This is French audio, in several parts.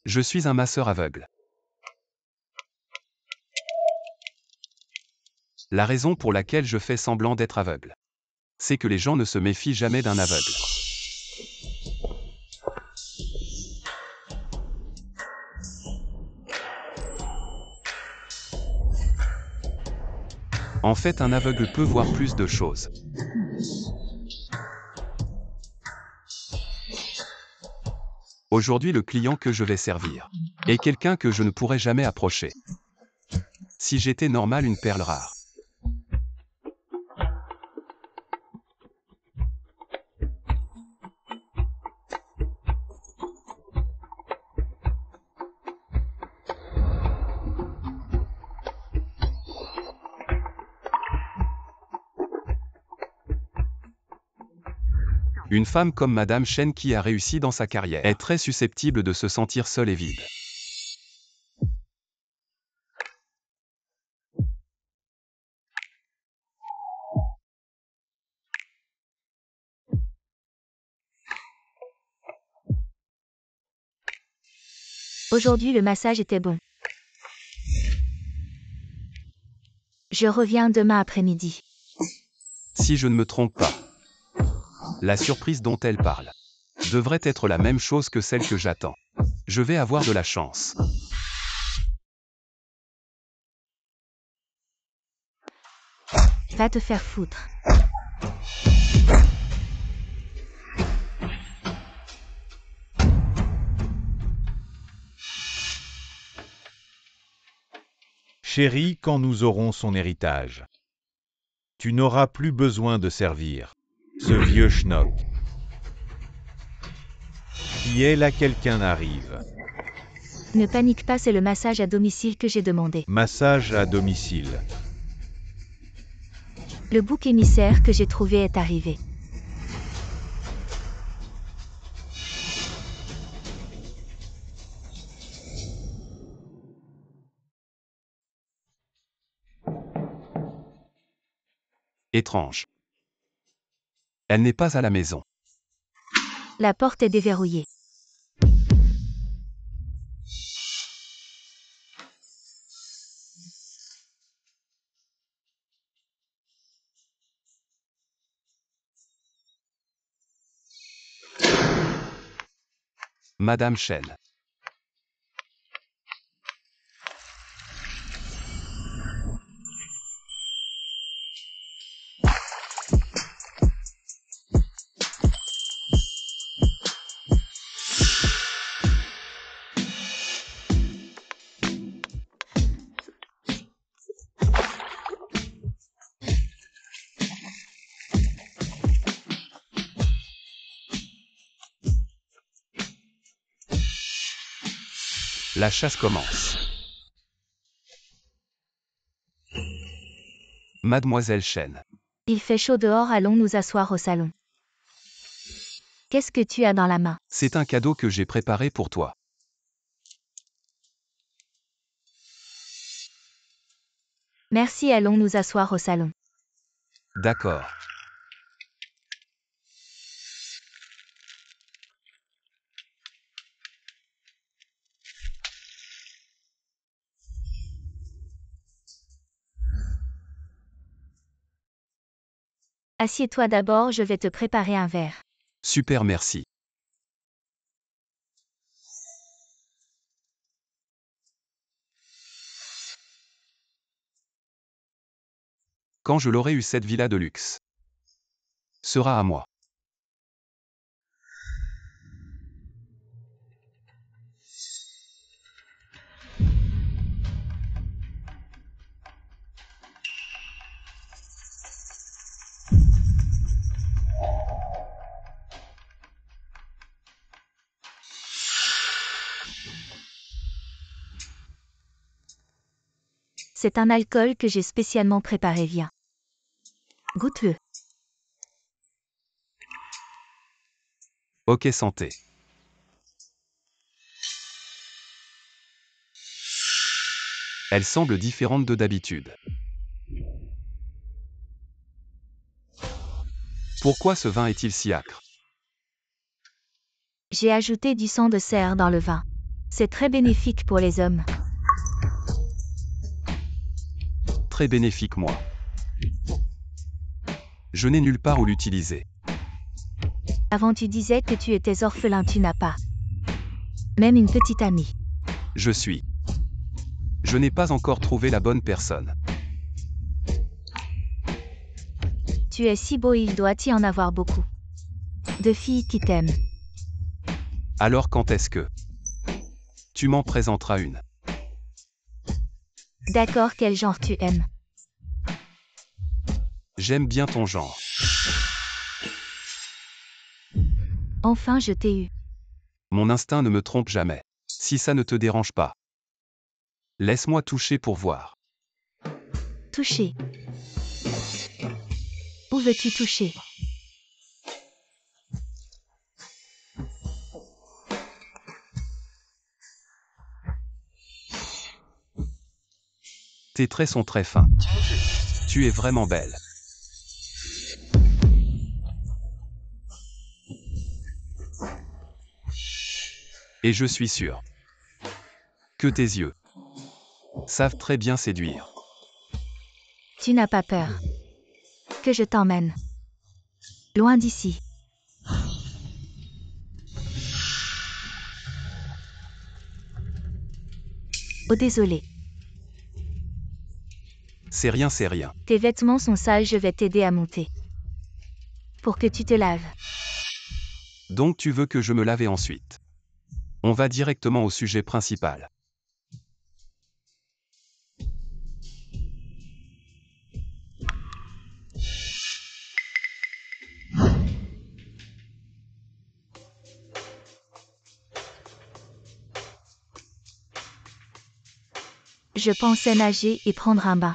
Je suis un masseur aveugle. La raison pour laquelle je fais semblant d'être aveugle, c'est que les gens ne se méfient jamais d'un aveugle. En fait, un aveugle peut voir plus de choses. Aujourd'hui, le client que je vais servir est quelqu'un que je ne pourrais jamais approcher. Si j'étais normal, une perle rare. Une femme comme Madame Chen qui a réussi dans sa carrière est très susceptible de se sentir seule et vide. Aujourd'hui le massage était bon. Je reviens demain après-midi. Si je ne me trompe pas, la surprise dont elle parle devrait être la même chose que celle que j'attends. Je vais avoir de la chance. Va te faire foutre. Chérie, quand nous aurons son héritage, tu n'auras plus besoin de servir ce vieux schnock. Qui est là, quelqu'un arrive. Ne panique pas, c'est le massage à domicile que j'ai demandé. Massage à domicile. Le bouc émissaire que j'ai trouvé est arrivé. Étrange. Elle n'est pas à la maison. La porte est déverrouillée. Madame Chen. La chasse commence. Mademoiselle Chen. Il fait chaud dehors, allons nous asseoir au salon. Qu'est-ce que tu as dans la main? C'est un cadeau que j'ai préparé pour toi. Merci, allons nous asseoir au salon. D'accord. Assieds-toi d'abord, je vais te préparer un verre. Super, merci. Quand je l'aurai eu, cette villa de luxe sera à moi. C'est un alcool que j'ai spécialement préparé, viens. Goûte-le. Ok, santé. Elle semble différente de d'habitude. Pourquoi ce vin est-il si âcre? J'ai ajouté du sang de cerf dans le vin. C'est très bénéfique pour les hommes. Très bénéfique moi. Je n'ai nulle part où l'utiliser. Avant tu disais que tu étais orphelin, tu n'as pas même une petite amie. Je n'ai pas encore trouvé la bonne personne. Tu es si beau, il doit y en avoir beaucoup de filles qui t'aiment. Alors quand est-ce que tu m'en présenteras une? D'accord, quel genre tu aimes? J'aime bien ton genre. Enfin, je t'ai eu. Mon instinct ne me trompe jamais. Si ça ne te dérange pas. Laisse-moi toucher pour voir. Toucher. Où veux-tu toucher? Tes traits sont très fins. Tu es vraiment belle. Et je suis sûr que tes yeux savent très bien séduire. Tu n'as pas peur que je t'emmène loin d'ici? Oh désolé, C'est rien, c'est rien. tes vêtements sont sales, je vais t'aider à monter pour que tu te laves. Donc tu veux que je me lave et ensuite on va directement au sujet principal. Je pensais nager et prendre un bain.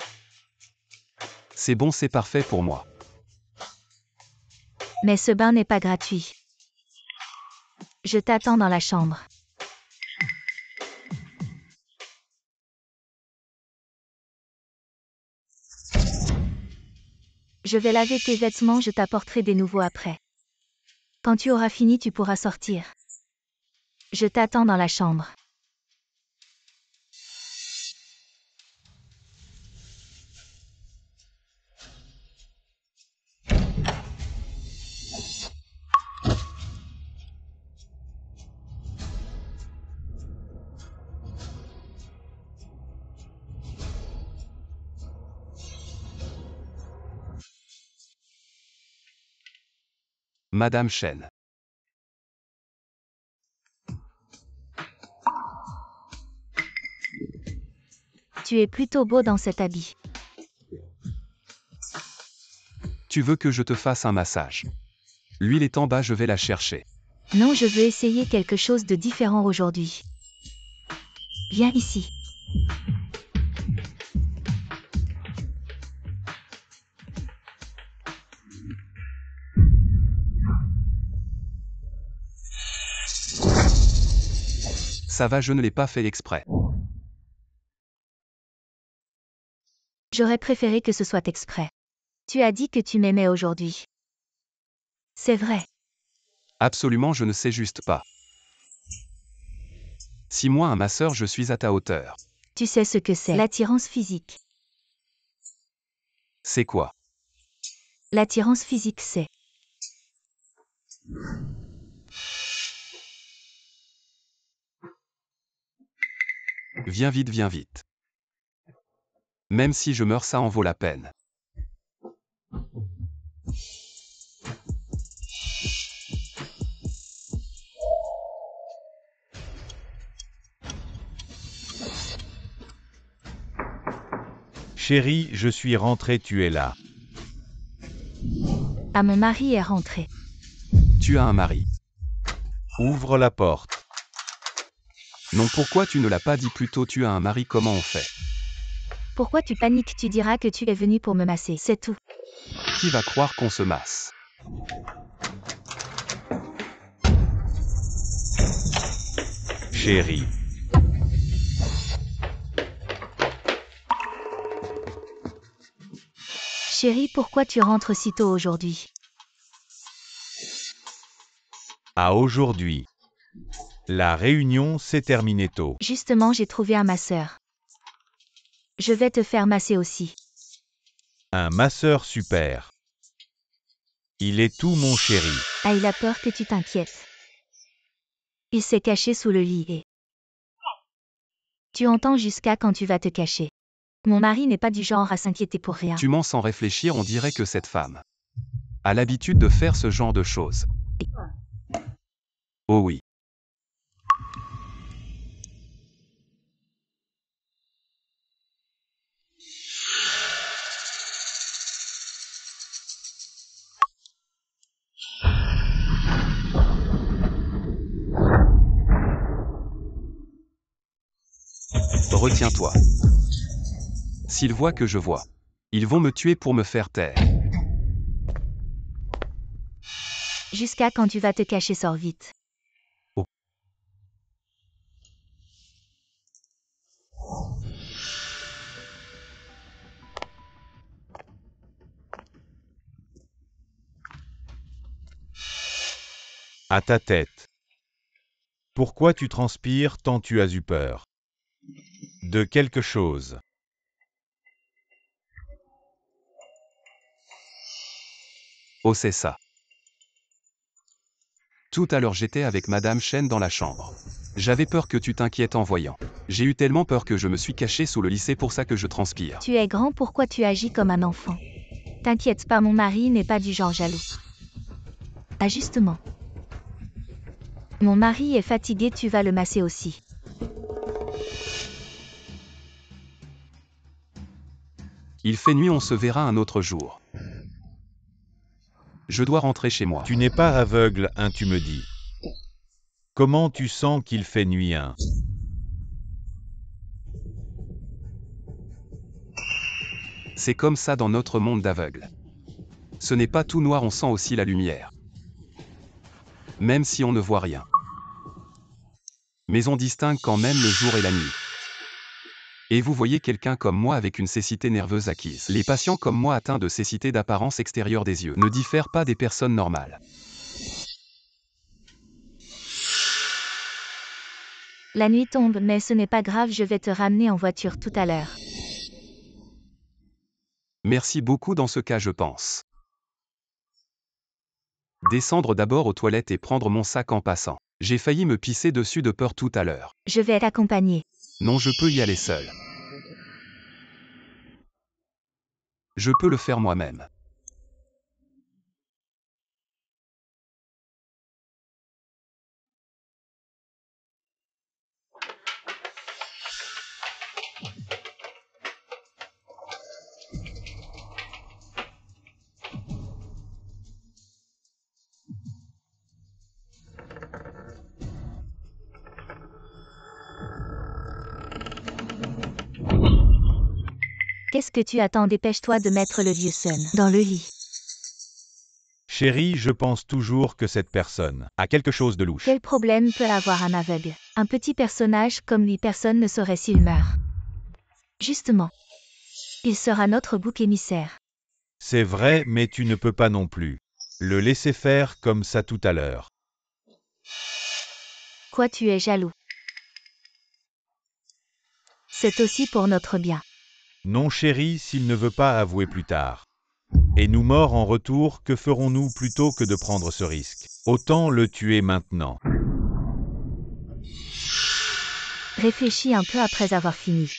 C'est bon, c'est parfait pour moi. Mais ce bain n'est pas gratuit. Je t'attends dans la chambre. Je vais laver tes vêtements, je t'apporterai des nouveaux après. Quand tu auras fini, tu pourras sortir. Je t'attends dans la chambre. Madame Chen. Tu es plutôt beau dans cet habit. Tu veux que je te fasse un massage? L'huile est en bas, je vais la chercher. Non, je veux essayer quelque chose de différent aujourd'hui. Viens ici. Ça va, je ne l'ai pas fait exprès. J'aurais préféré que ce soit exprès. Tu as dit que tu m'aimais aujourd'hui. C'est vrai. Absolument, je ne sais juste pas. Si moi, un masseur, je suis à ta hauteur. Tu sais ce que c'est. L'attirance physique. C'est quoi? L'attirance physique, c'est Viens vite, viens vite. Même si je meurs, ça en vaut la peine. Chérie, je suis rentré, tu es là. Ah, mon mari est rentré. Tu as un mari. Ouvre la porte. Non, pourquoi tu ne l'as pas dit plus tôt? Tu as un mari, comment on fait? Pourquoi tu paniques? Tu diras que tu es venu pour me masser, c'est tout. Qui va croire qu'on se masse? Chérie. Chérie, pourquoi tu rentres si tôt aujourd'hui? À aujourd'hui. La réunion s'est terminée tôt. Justement, j'ai trouvé un masseur. Je vais te faire masser aussi. Un masseur super. Il est tout mon chéri. Ah, il a peur que tu t'inquiètes. Il s'est caché sous le lit et... Tu entends jusqu'à quand tu vas te cacher. Mon mari n'est pas du genre à s'inquiéter pour rien. Tu mens sans réfléchir, on dirait que cette femme a l'habitude de faire ce genre de choses. Oh oui. Retiens-toi. S'ils voient que je vois, ils vont me tuer pour me faire taire. Jusqu'à quand tu vas te cacher, sors vite. Oh. À ta tête. Pourquoi tu transpires tant tu as eu peur? De quelque chose. Oh, c'est ça. Tout à l'heure j'étais avec Madame Chen dans la chambre. J'avais peur que tu t'inquiètes en voyant. J'ai eu tellement peur que je me suis caché sous le lit, c'est pour ça que je transpire. Tu es grand, pourquoi tu agis comme un enfant? T'inquiète pas, mon mari n'est pas du genre jaloux. Ah justement. Mon mari est fatigué, tu vas le masser aussi. Il fait nuit, on se verra un autre jour. Je dois rentrer chez moi. Tu n'es pas aveugle, hein, tu me dis. Comment tu sens qu'il fait nuit, hein? C'est comme ça dans notre monde d'aveugles. Ce n'est pas tout noir, on sent aussi la lumière. Même si on ne voit rien. Mais on distingue quand même le jour et la nuit. Et vous voyez quelqu'un comme moi avec une cécité nerveuse acquise. Les patients comme moi atteints de cécité d'apparence extérieure des yeux ne diffèrent pas des personnes normales. La nuit tombe, mais ce n'est pas grave, je vais te ramener en voiture tout à l'heure. Merci beaucoup dans ce cas, je pense. Descendre d'abord aux toilettes et prendre mon sac en passant. J'ai failli me pisser dessus de peur tout à l'heure. Je vais t'accompagner. Non, je peux y aller seul. Je peux le faire moi-même. Qu'est-ce que tu attends? Dépêche-toi de mettre le vieux Sun dans le lit. Chérie, je pense toujours que cette personne a quelque chose de louche. Quel problème peut avoir un aveugle? Un petit personnage comme lui, personne ne saurait s'il meurt. Justement. Il sera notre bouc émissaire. C'est vrai, mais tu ne peux pas non plus le laisser faire comme ça tout à l'heure. Quoi, tu es jaloux? C'est aussi pour notre bien. Non chérie, s'il ne veut pas avouer plus tard. Et nous morts en retour, que ferons-nous plutôt que de prendre ce risque? Autant le tuer maintenant. Réfléchis un peu après avoir fini.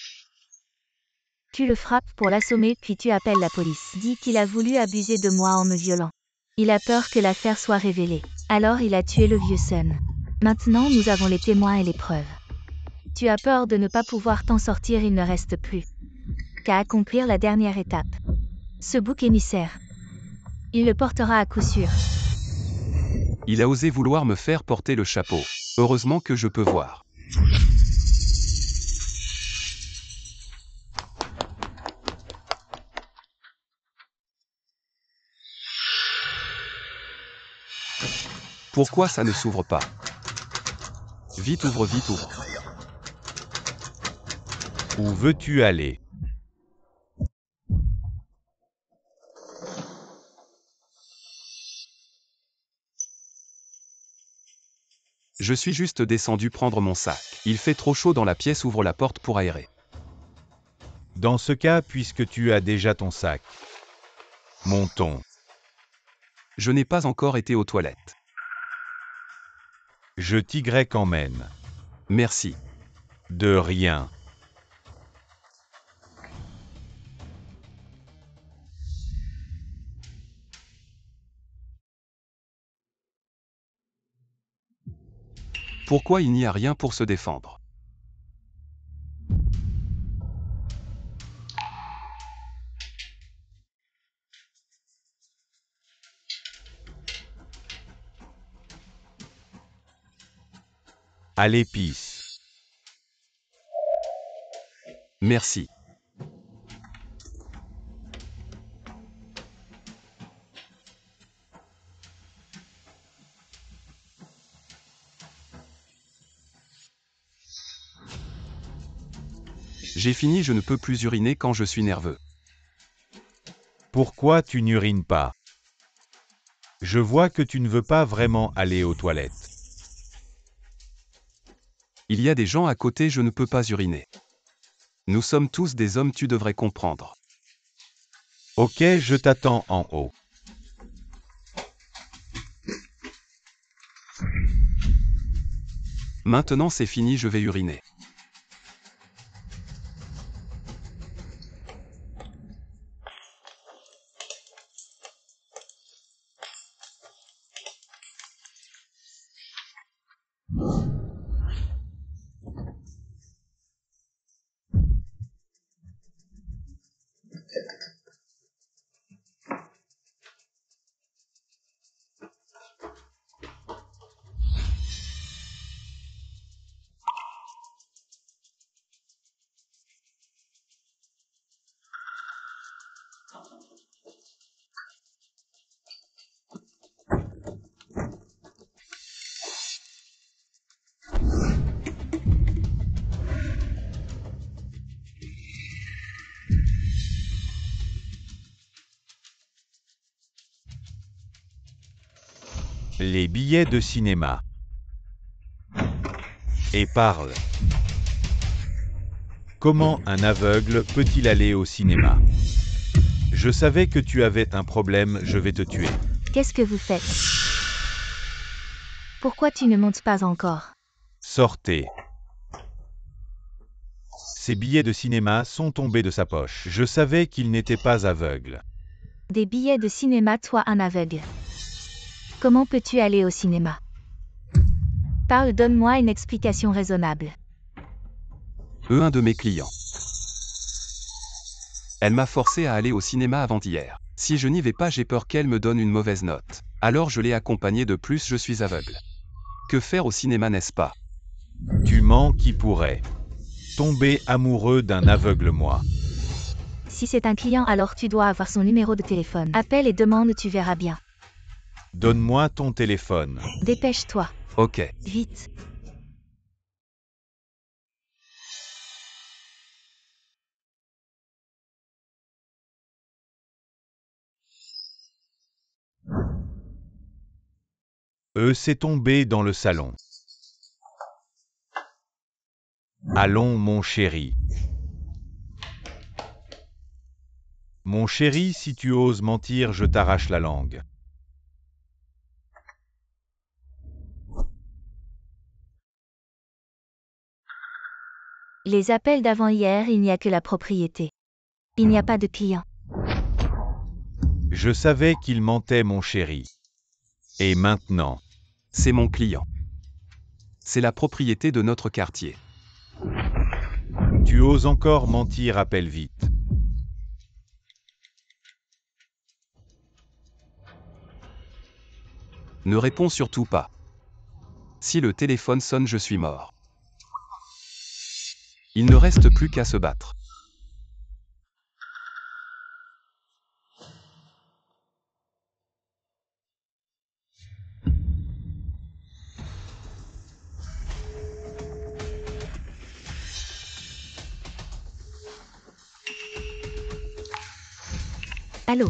Tu le frappes pour l'assommer, puis tu appelles la police. Dis qu'il a voulu abuser de moi en me violant. Il a peur que l'affaire soit révélée. Alors il a tué le vieux Sun. Maintenant nous avons les témoins et les preuves. Tu as peur de ne pas pouvoir t'en sortir, il ne reste plus qu'à accomplir la dernière étape. Ce bouc émissaire. Il le portera à coup sûr. Il a osé vouloir me faire porter le chapeau. Heureusement que je peux voir. Pourquoi ça ne s'ouvre pas? Vite ouvre, vite ouvre. Où veux-tu aller? Je suis juste descendu prendre mon sac. Il fait trop chaud dans la pièce, ouvre la porte pour aérer. Dans ce cas, puisque tu as déjà ton sac, montons. Je n'ai pas encore été aux toilettes. Je t'y emmène. Merci. De rien. Pourquoi il n'y a rien pour se défendre? À l'épice. Merci. J'ai fini, je ne peux plus uriner quand je suis nerveux. Pourquoi tu n'urines pas? Je vois que tu ne veux pas vraiment aller aux toilettes. Il y a des gens à côté, je ne peux pas uriner. Nous sommes tous des hommes, tu devrais comprendre. Ok, je t'attends en haut. Maintenant c'est fini, je vais uriner. Les billets de cinéma. Et parle. Comment un aveugle peut-il aller au cinéma? Je savais que tu avais un problème, je vais te tuer. Qu'est-ce que vous faites? Pourquoi tu ne montes pas encore? Sortez. Ces billets de cinéma sont tombés de sa poche. Je savais qu'il n'était pas aveugle. Des billets de cinéma, toi un aveugle. Comment peux-tu aller au cinéma? Parle, donne-moi une explication raisonnable. Un de mes clients. Elle m'a forcé à aller au cinéma avant-hier. Si je n'y vais pas, j'ai peur qu'elle me donne une mauvaise note. Alors je l'ai accompagnée, de plus je suis aveugle. Que faire au cinéma, n'est-ce pas? Tu mens qui pourrait. Tomber amoureux d'un aveugle, moi. Si c'est un client, alors tu dois avoir son numéro de téléphone. Appelle et demande, tu verras bien. Donne-moi ton téléphone. Dépêche-toi. Ok. Vite. C'est tombé dans le salon. Allons, mon chéri. Mon chéri, si tu oses mentir, je t'arrache la langue. Les appels d'avant-hier, il n'y a que la propriété. Il n'y a pas de client. Je savais qu'il mentait, mon chéri. Et maintenant? C'est mon client. C'est la propriété de notre quartier. Tu oses encore mentir, appelle vite. Ne réponds surtout pas. Si le téléphone sonne, je suis mort. Il ne reste plus qu'à se battre. Allô?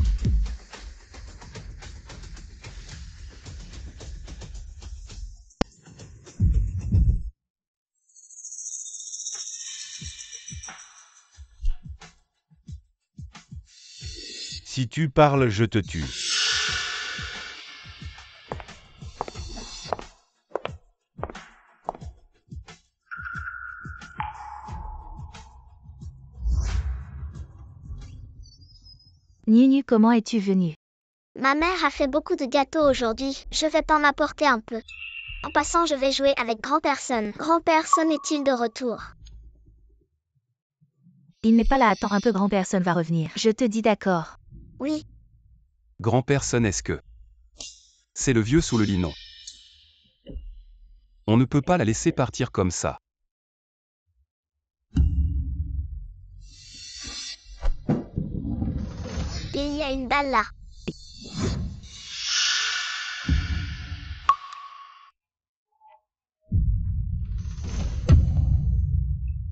Si tu parles, je te tue. Nunu, comment es-tu venu? Ma mère a fait beaucoup de gâteaux aujourd'hui, je vais t'en apporter un peu. En passant, je vais jouer avec grand-personne. Grand-personne est-il de retour? Il n'est pas là, attends un peu, grand-personne va revenir. Je te dis d'accord. Oui, Grand-personne est-ce que... C'est le vieux sous le linon. On ne peut pas la laisser partir comme ça. il y a une balle là.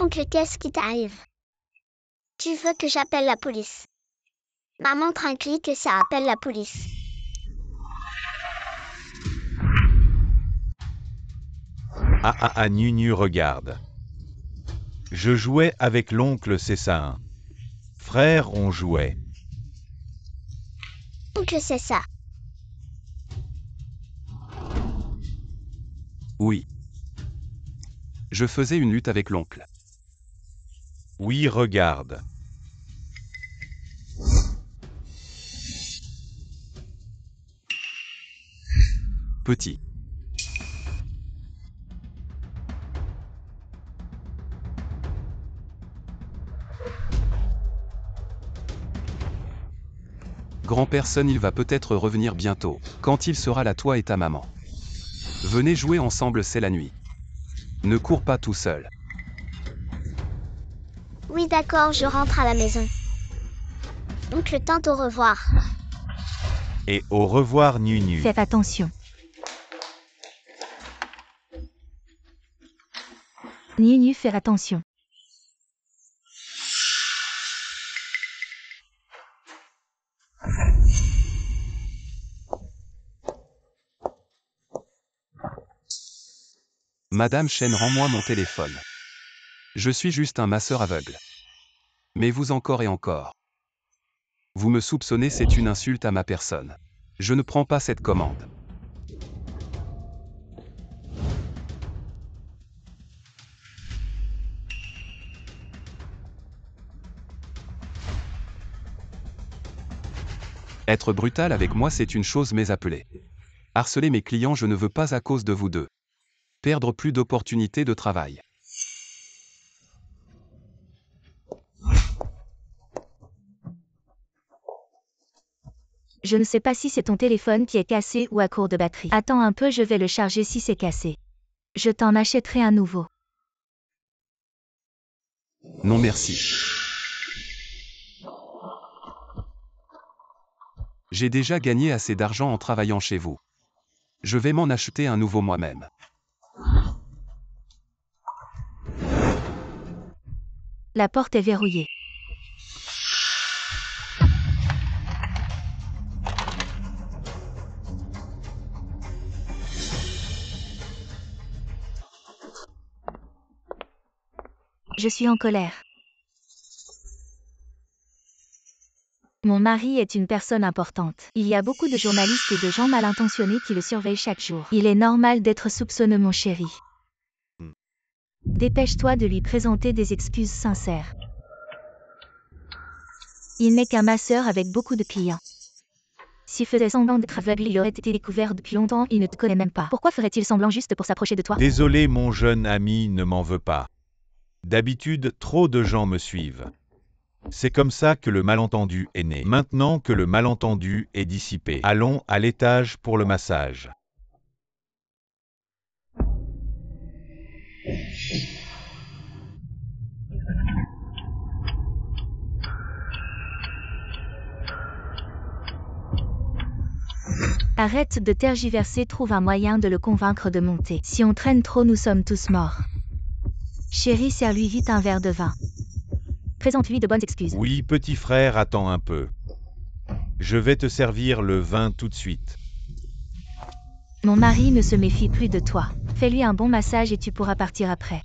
Oncle, qu'est-ce qui t'arrive? Tu veux que j'appelle la police? Ma montre indique que ça appelle la police. Nunu, regarde. Je jouais avec l'oncle, c'est ça, hein. Frère, on jouait. Oncle, c'est ça. Oui. Je faisais une lutte avec l'oncle. Oui, regarde. Petit. Grand-personne, il va peut-être revenir bientôt. Quand il sera là, toi et ta maman. Venez jouer ensemble, c'est la nuit. Ne cours pas tout seul. Oui, d'accord, je rentre à la maison. Oncle, tente au revoir. Et au revoir, Nunu. Faites attention. Nunu, fais attention. Madame Chen, rends-moi mon téléphone. Je suis juste un masseur aveugle. Mais vous encore et encore. Vous me soupçonnez, c'est une insulte à ma personne. Je ne prends pas cette commande. Être brutal avec moi, c'est une chose mésappelée. Harceler mes clients, je ne veux pas à cause de vous deux. Perdre plus d'opportunités de travail. Je ne sais pas si c'est ton téléphone qui est cassé ou à court de batterie. Attends un peu, je vais le charger si c'est cassé. Je t'en achèterai un nouveau. Non merci. J'ai déjà gagné assez d'argent en travaillant chez vous. Je vais m'en acheter un nouveau moi-même. La porte est verrouillée. Je suis en colère. Mon mari est une personne importante. Il y a beaucoup de journalistes et de gens mal intentionnés qui le surveillent chaque jour. Il est normal d'être soupçonneux, mon chéri. Dépêche-toi de lui présenter des excuses sincères. Il n'est qu'un masseur avec beaucoup de clients. S'il faisait semblant d'être aveugle, il aurait été découvert depuis longtemps, il ne te connaît même pas. Pourquoi ferait-il semblant juste pour s'approcher de toi? Désolé, mon jeune ami, ne m'en veux pas. D'habitude, trop de gens me suivent. C'est comme ça que le malentendu est né. Maintenant que le malentendu est dissipé, allons à l'étage pour le massage. Arrête de tergiverser, trouve un moyen de le convaincre de monter. Si on traîne trop, nous sommes tous morts. Chérie, serre-lui vite un verre de vin. Présente-lui de bonnes excuses. Oui, petit frère, attends un peu. Je vais te servir le vin tout de suite. Mon mari ne se méfie plus de toi. Fais-lui un bon massage et tu pourras partir après.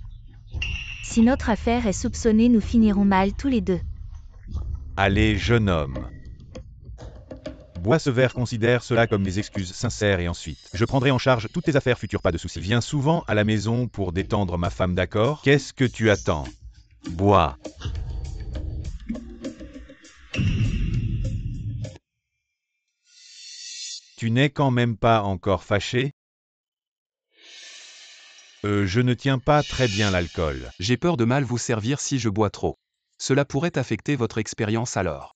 Si notre affaire est soupçonnée, nous finirons mal tous les deux. Allez, jeune homme. Bois ce verre, considère cela comme des excuses sincères et ensuite, je prendrai en charge toutes tes affaires futures, pas de soucis. Viens souvent à la maison pour détendre ma femme, d'accord? Qu'est-ce que tu attends? Bois. Tu n'es quand même pas encore fâché? Je ne tiens pas très bien l'alcool. J'ai peur de mal vous servir si je bois trop. Cela pourrait affecter votre expérience alors.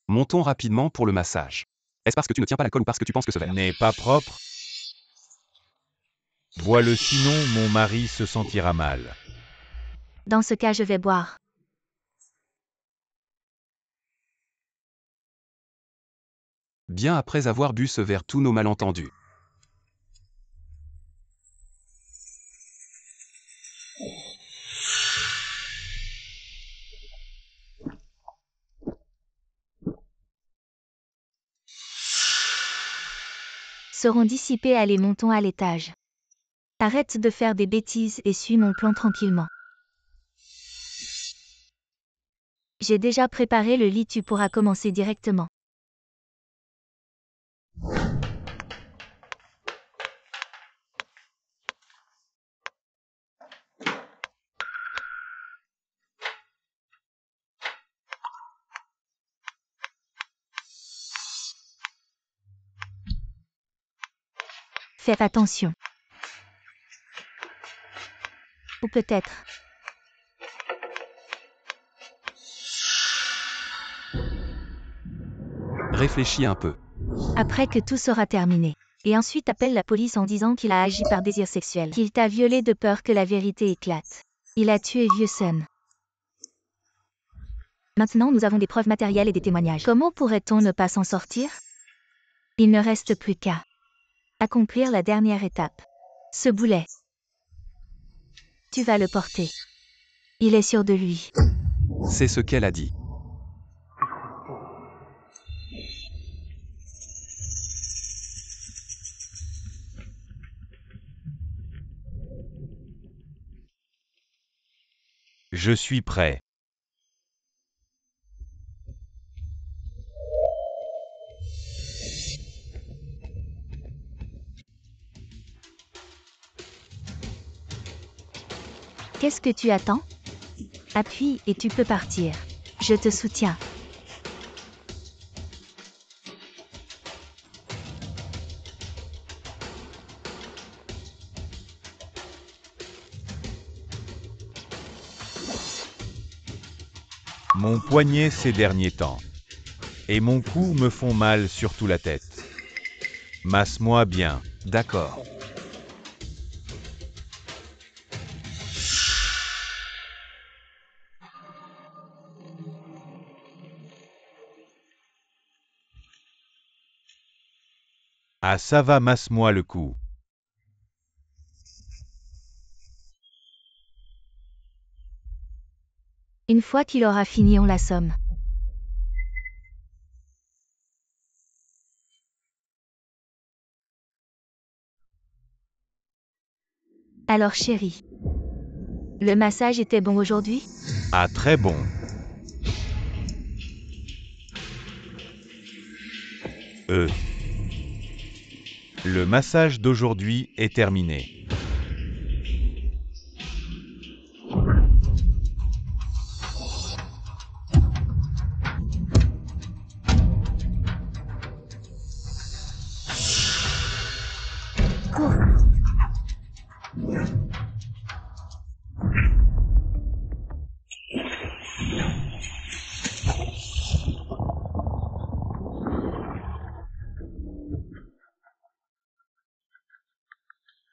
Montons rapidement pour le massage. Est-ce parce que tu ne tiens pas l'alcool ou parce que tu penses que ce verre N'est pas propre? Bois-le, sinon mon mari se sentira mal. Dans ce cas, je vais boire. Bien après avoir bu ce verre, tous nos malentendus. Seront dissipés. Allez, montons à l'étage. Arrête de faire des bêtises et suis mon plan tranquillement. J'ai déjà préparé le lit, tu pourras commencer directement. Fais attention. Ou peut-être. Réfléchis un peu. Après que tout sera terminé. Et ensuite appelle la police en disant qu'il a agi par désir sexuel, qu'il t'a violé de peur que la vérité éclate. Il a tué vieux Sun. Maintenant nous avons des preuves matérielles et des témoignages. Comment pourrait-on ne pas s'en sortir? Il ne reste plus qu'à accomplir la dernière étape. Ce boulet. Tu vas le porter. Il est sûr de lui. C'est ce qu'elle a dit. Je suis prêt. Qu'est-ce que tu attends? Appuie et tu peux partir. Je te soutiens. Mon poignet ces derniers temps. Et mon cou me font mal, surtout la tête. Masse-moi bien. D'accord. Ah ça va, masse-moi le cou. Une fois qu'il aura fini, on l'assomme. Alors chérie, le massage était bon aujourd'hui? Ah très bon. Le massage d'aujourd'hui est terminé. Cours.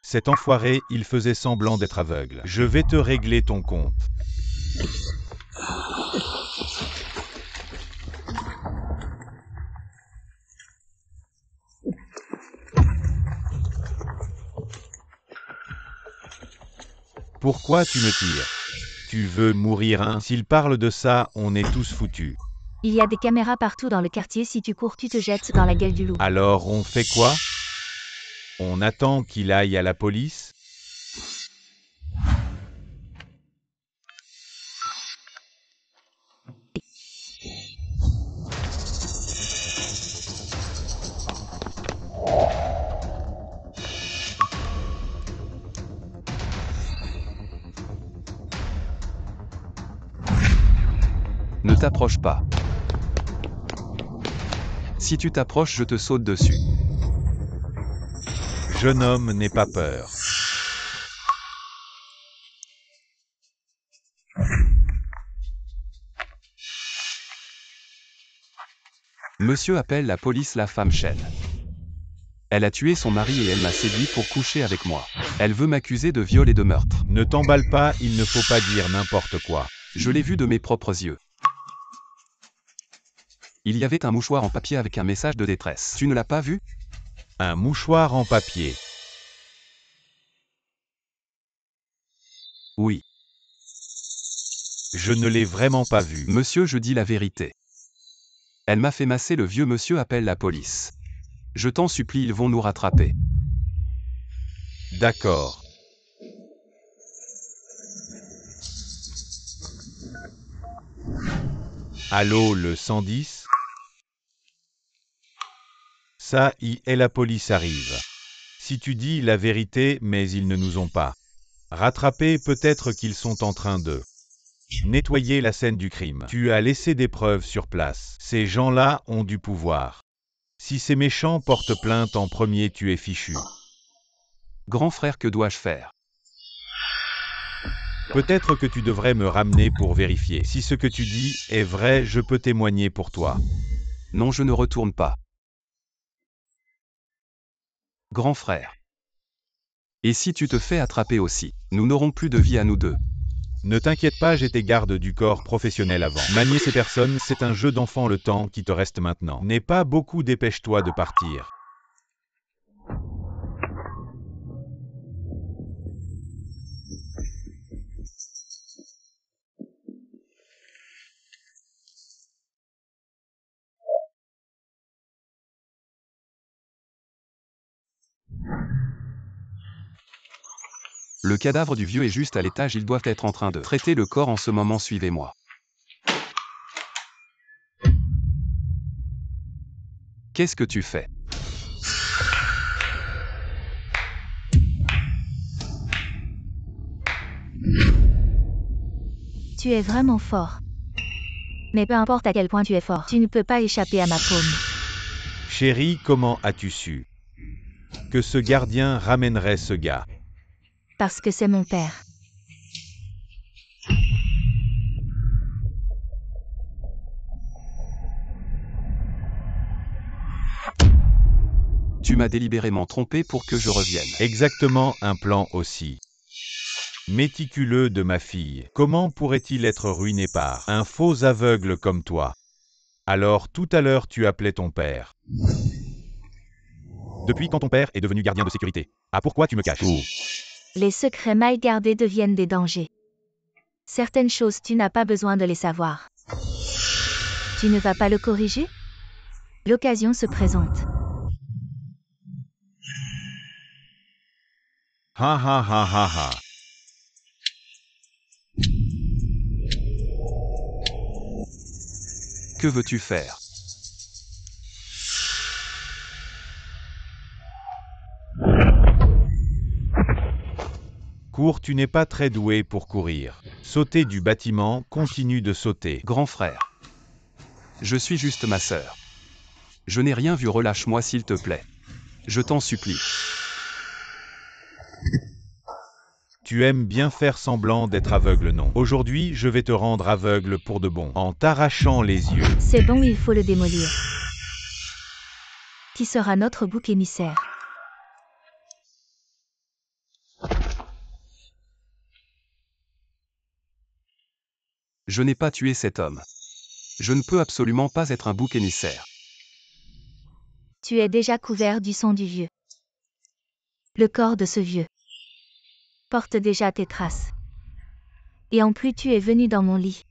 Cet enfoiré, il faisait semblant d'être aveugle. Je vais te régler ton compte. Pourquoi tu me tires? Tu veux mourir, hein? S'il parle de ça, on est tous foutus. Il y a des caméras partout dans le quartier, si tu cours, tu te jettes dans la gueule du loup. Alors on fait quoi? On attend qu'il aille à la police? Ne t'approche pas. Si tu t'approches, je te saute dessus. Jeune homme, n'aie pas peur. Monsieur appelle la police, la femme chaîne. Elle a tué son mari et elle m'a séduit pour coucher avec moi. Elle veut m'accuser de viol et de meurtre. Ne t'emballe pas, il ne faut pas dire n'importe quoi. Je l'ai vu de mes propres yeux. Il y avait un mouchoir en papier avec un message de détresse. Tu ne l'as pas vu? Un mouchoir en papier. Oui. Je ne l'ai vraiment pas vu. Monsieur, je dis la vérité. Elle m'a fait masser, le vieux monsieur appelle la police. Je t'en supplie, ils vont nous rattraper. D'accord. Allô, le 110? Ça y est, la police arrive. Si tu dis la vérité, mais ils ne nous ont pas rattrapés, peut-être qu'ils sont en train de nettoyer la scène du crime. Tu as laissé des preuves sur place. Ces gens-là ont du pouvoir. Si ces méchants portent plainte en premier, tu es fichu. Grand frère, que dois-je faire? Peut-être que tu devrais me ramener pour vérifier. Si ce que tu dis est vrai, je peux témoigner pour toi. Non, je ne retourne pas. Grand frère. Et si tu te fais attraper aussi, nous n'aurons plus de vie à nous deux. Ne t'inquiète pas, j'étais garde du corps professionnel avant. Manier ces personnes, c'est un jeu d'enfant, le temps qui te reste maintenant. N'est pas beaucoup, dépêche-toi de partir. Le cadavre du vieux est juste à l'étage, ils doivent être en train de traiter le corps en ce moment, suivez-moi. Qu'est-ce que tu fais? Tu es vraiment fort. Mais peu importe à quel point tu es fort, tu ne peux pas échapper à ma paume. Chérie, comment as-tu su que ce gardien ramènerait ce gars? Parce que c'est mon père. Tu m'as délibérément trompé pour que je revienne. Exactement, un plan aussi méticuleux de ma fille. Comment pourrait-il être ruiné par un faux aveugle comme toi? Alors tout à l'heure tu appelais ton père. Depuis quand ton père est devenu gardien de sécurité? Ah, pourquoi tu me caches? Les secrets mal gardés deviennent des dangers. Certaines choses, tu n'as pas besoin de les savoir. Tu ne vas pas le corriger? L'occasion se présente. Ha ha ha ha ha. Que veux-tu faire? Cours, tu n'es pas très doué pour courir. Sauter du bâtiment, continue de sauter. Grand frère. Je suis juste ma sœur. Je n'ai rien vu, relâche-moi s'il te plaît. Je t'en supplie. Tu aimes bien faire semblant d'être aveugle, non? Aujourd'hui, je vais te rendre aveugle pour de bon, en t'arrachant les yeux. C'est bon, il faut le démolir. Qui sera notre bouc émissaire? Je n'ai pas tué cet homme. Je ne peux absolument pas être un bouc émissaire. Tu es déjà couvert du sang du vieux. Le corps de ce vieux porte déjà tes traces. Et en plus, tu es venu dans mon lit.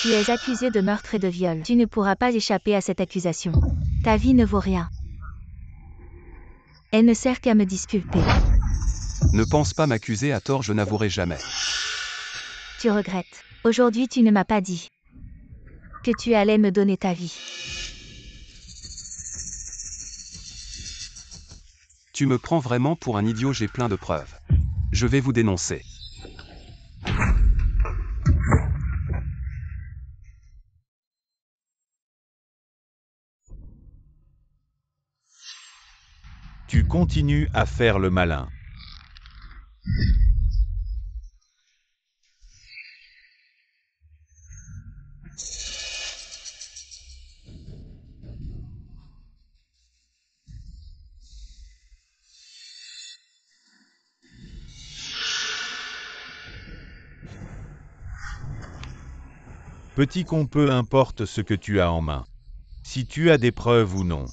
Tu es accusé de meurtre et de viol. Tu ne pourras pas échapper à cette accusation. Ta vie ne vaut rien. Elle ne sert qu'à me disculper. Ne pense pas m'accuser à tort, je n'avouerai jamais. Tu regrettes. Aujourd'hui, tu ne m'as pas dit que tu allais me donner ta vie. Tu me prends vraiment pour un idiot, j'ai plein de preuves. Je vais vous dénoncer. Tu continues à faire le malin. Petit con, peu importe ce que tu as en main. Si tu as des preuves ou non.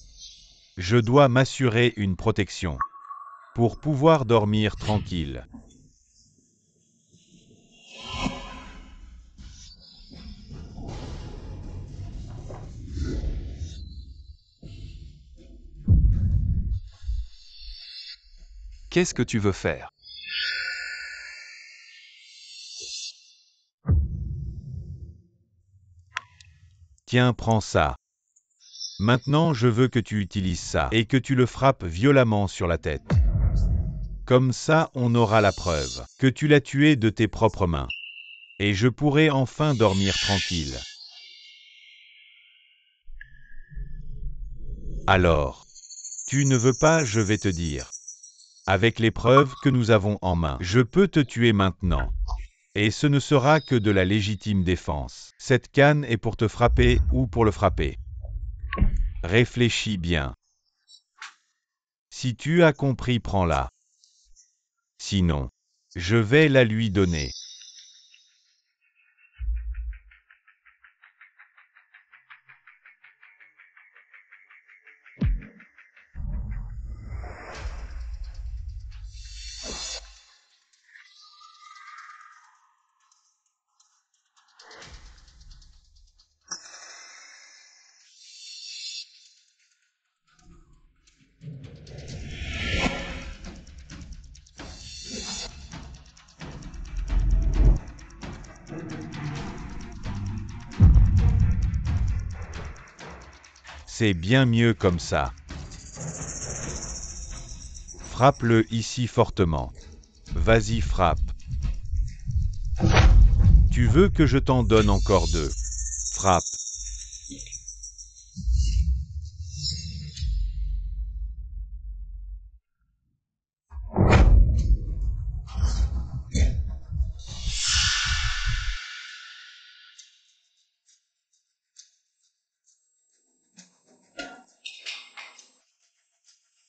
Je dois m'assurer une protection. Pour pouvoir dormir tranquille. Qu'est-ce que tu veux faire? Tiens, prends ça. Maintenant, je veux que tu utilises ça et que tu le frappes violemment sur la tête. Comme ça, on aura la preuve que tu l'as tué de tes propres mains. Et je pourrai enfin dormir tranquille. Alors, tu ne veux pas, je vais te dire. Avec les preuves que nous avons en main, je peux te tuer maintenant. Et ce ne sera que de la légitime défense. Cette canne est pour te frapper ou pour le frapper. Réfléchis bien. Si tu as compris, prends-la. Sinon, je vais la lui donner. C'est bien mieux comme ça. Frappe-le ici fortement. Vas-y, frappe. Tu veux que je t'en donne encore deux? Frappe.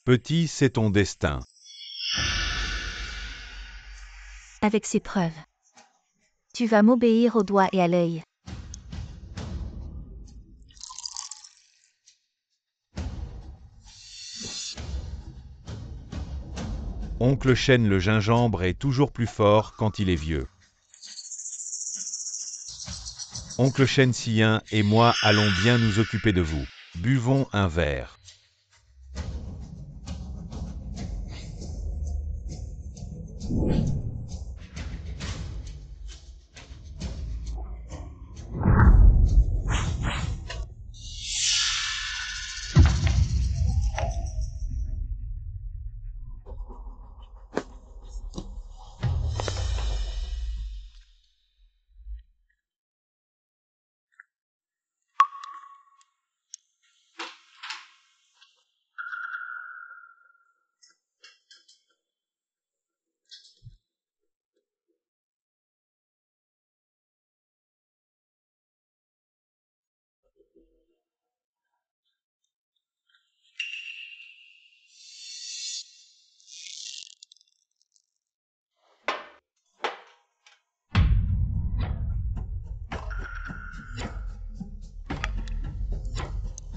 Petit, c'est ton destin. Avec ces preuves. Tu vas m'obéir au doigt et à l'œil. Oncle Chêne le gingembre est toujours plus fort quand il est vieux. Oncle Chêne Sien et moi allons bien nous occuper de vous. Buvons un verre.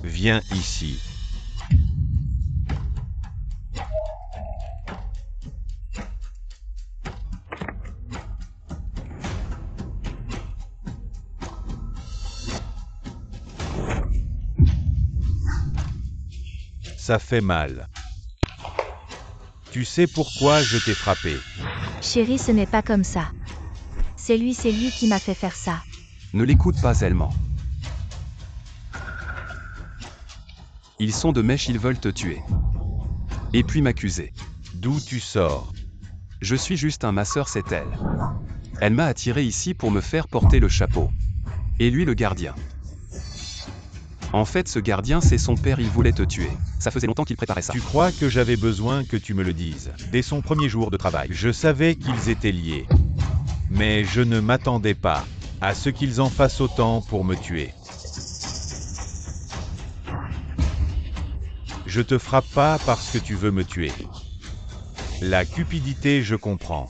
Viens ici. Ça fait mal. Tu sais pourquoi je t'ai frappé? Chérie, ce n'est pas comme ça. C'est lui qui m'a fait faire ça. Ne l'écoute pas, Zelman. Ils sont de mèche, ils veulent te tuer. Et puis m'accuser. D'où tu sors? Je suis juste un masseur, c'est elle. Elle m'a attiré ici pour me faire porter le chapeau. Et lui le gardien. En fait, ce gardien, c'est son père, il voulait te tuer. Ça faisait longtemps qu'il préparait ça. Tu crois que j'avais besoin que tu me le dises? Dès son premier jour de travail, je savais qu'ils étaient liés. Mais je ne m'attendais pas à ce qu'ils en fassent autant pour me tuer. Je te frappe pas parce que tu veux me tuer. La cupidité, je comprends.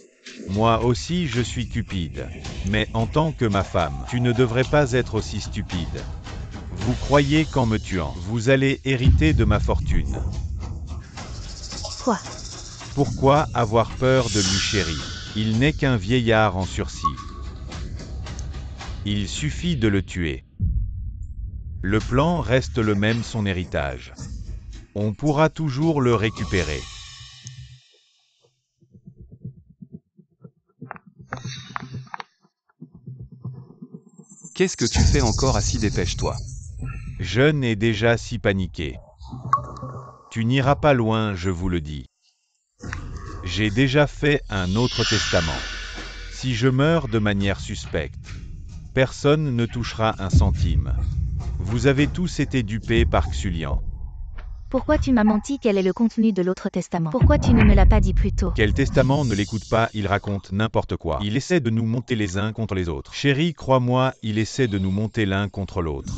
Moi aussi, je suis cupide. Mais en tant que ma femme, tu ne devrais pas être aussi stupide. Vous croyez qu'en me tuant, vous allez hériter de ma fortune. Quoi? Pourquoi avoir peur de lui, chérie? Il n'est qu'un vieillard en sursis. Il suffit de le tuer. Le plan reste le même, son héritage. On pourra toujours le récupérer. Qu'est-ce que tu fais encore assis? Dépêche-toi. Je n'ai déjà si paniqué. Tu n'iras pas loin, je vous le dis. J'ai déjà fait un autre testament. Si je meurs de manière suspecte, personne ne touchera un centime. Vous avez tous été dupés par Xulian. Pourquoi tu m'as menti? Quel est le contenu de l'autre testament? Pourquoi tu ne me l'as pas dit plus tôt? Quel testament? Ne l'écoute pas, il raconte n'importe quoi. Il essaie de nous monter les uns contre les autres. Chérie, crois-moi, il essaie de nous monter l'un contre l'autre.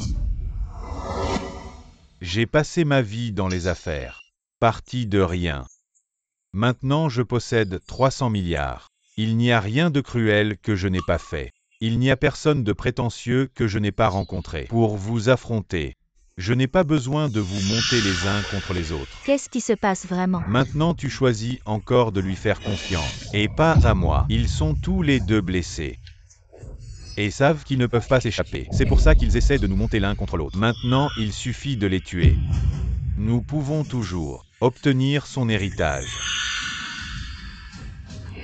J'ai passé ma vie dans les affaires. Parti de rien. Maintenant je possède 300 milliards. Il n'y a rien de cruel que je n'ai pas fait. Il n'y a personne de prétentieux que je n'ai pas rencontré. Pour vous affronter, je n'ai pas besoin de vous monter les uns contre les autres. Qu'est-ce qui se passe vraiment? Maintenant tu choisis encore de lui faire confiance. Et pas à moi. Ils sont tous les deux blessés. Et savent qu'ils ne peuvent pas s'échapper. C'est pour ça qu'ils essaient de nous monter l'un contre l'autre. Maintenant, il suffit de les tuer. Nous pouvons toujours obtenir son héritage.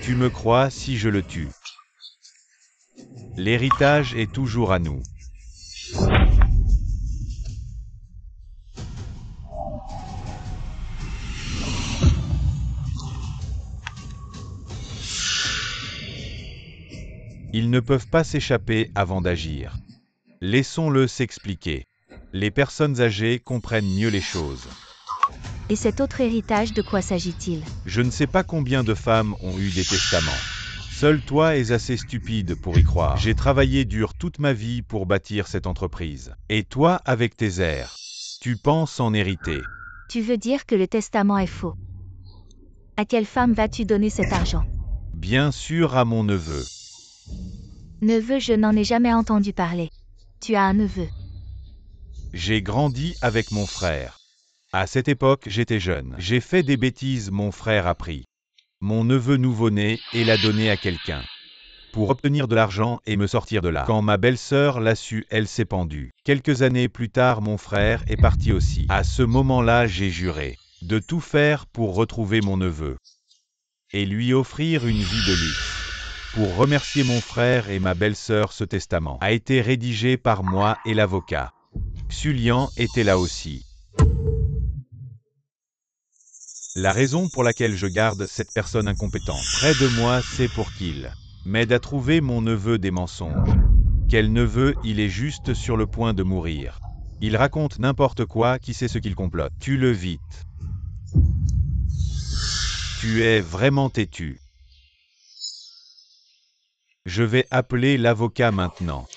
Tu me crois si je le tue? L'héritage est toujours à nous. Ils ne peuvent pas s'échapper avant d'agir. Laissons-le s'expliquer. Les personnes âgées comprennent mieux les choses. Et cet autre héritage, de quoi s'agit-il? Je ne sais pas combien de femmes ont eu des testaments. Seul toi es assez stupide pour y croire. J'ai travaillé dur toute ma vie pour bâtir cette entreprise. Et toi, avec tes airs, tu penses en hériter. Tu veux dire que le testament est faux? À quelle femme vas-tu donner cet argent? Bien sûr à mon neveu. Neveu, je n'en ai jamais entendu parler. Tu as un neveu? J'ai grandi avec mon frère. À cette époque, j'étais jeune. J'ai fait des bêtises, mon frère a pris mon neveu nouveau-né et l'a donné à quelqu'un pour obtenir de l'argent et me sortir de là. Quand ma belle-sœur l'a su, elle s'est pendue. Quelques années plus tard, mon frère est parti aussi. À ce moment-là, j'ai juré de tout faire pour retrouver mon neveu et lui offrir une vie de luxe. Pour remercier mon frère et ma belle-sœur, ce testament a été rédigé par moi et l'avocat. Xulian était là aussi. La raison pour laquelle je garde cette personne incompétente près de moi, c'est pour qu'il m'aide à trouver mon neveu des mensonges. Quel neveu? Il est juste sur le point de mourir. Il raconte n'importe quoi, qui sait ce qu'il complote. Tue-le vite. Tu es vraiment têtu. Je vais appeler l'avocat maintenant.